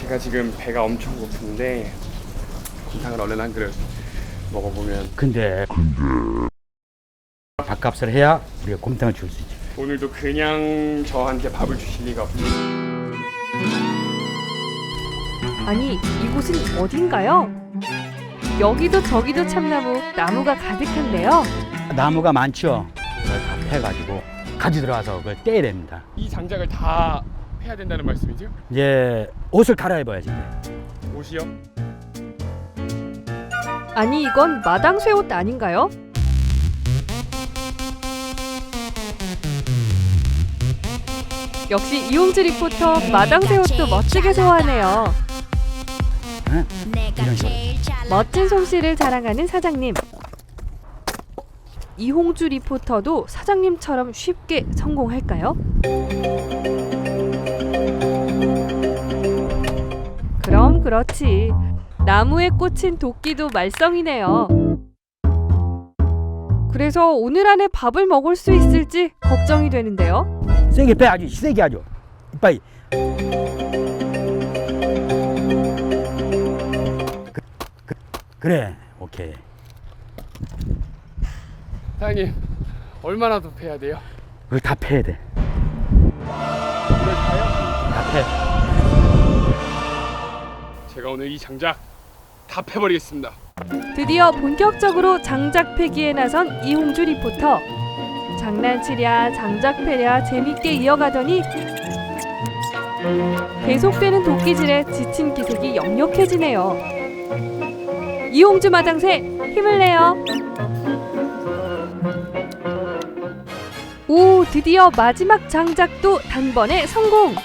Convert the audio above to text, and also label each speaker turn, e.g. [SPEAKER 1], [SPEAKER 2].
[SPEAKER 1] 제가 지금 배가 엄청 고픈데 곰탕을 얼른 한 그릇 먹어보면.
[SPEAKER 2] 근데 밥값을 해야 우리가 곰탕을 줄 수 있지.
[SPEAKER 1] 오늘도 그냥 저한테 밥을 주실 리가 없죠.
[SPEAKER 3] 아니, 이곳은 어딘가요? 여기도 저기도 참나무, 나무가 가득한데요.
[SPEAKER 2] 나무가 많죠. 그걸 다 패가지고 가지 들어와서 그걸 떼야 됩니다.
[SPEAKER 1] 이 장작을 다 해야 된다는 말씀이죠?
[SPEAKER 2] 이제 옷을 갈아입어야지.
[SPEAKER 1] 옷이요?
[SPEAKER 3] 아니, 이건 마당쇠 옷 아닌가요? 역시 이홍주 리포터 마당쇠 옷도 멋지게 소화하네요.
[SPEAKER 2] 응? 이런 식으로.
[SPEAKER 3] 멋진 솜씨를 자랑하는 사장님. 이홍주 리포터도 사장님처럼 쉽게 성공할까요? 그럼 그렇지. 나무에 꽂힌 도끼도 말썽이네요. 그래서 오늘 안에 밥을 먹을 수 있을지 걱정이 되는데요.
[SPEAKER 2] 세게 빼, 아주 세게 아주. 이빨. 그래, 오케이.
[SPEAKER 1] 사장님, 얼마나 더 패야 돼요?
[SPEAKER 2] 그걸 다 패야 돼.
[SPEAKER 1] 이걸 다요?
[SPEAKER 2] 다 패.
[SPEAKER 1] 제가 오늘 이 장작 다 패버리겠습니다.
[SPEAKER 3] 드디어 본격적으로 장작 패기에 나선 이홍주 리포터. 장난치랴 장작 패랴 재밌게 이어가더니 계속되는 도끼질에 지친 기색이 역력해지네요. 이홍주 마당새 힘을 내요. 오, 드디어 마지막 장작도 단번에 성공.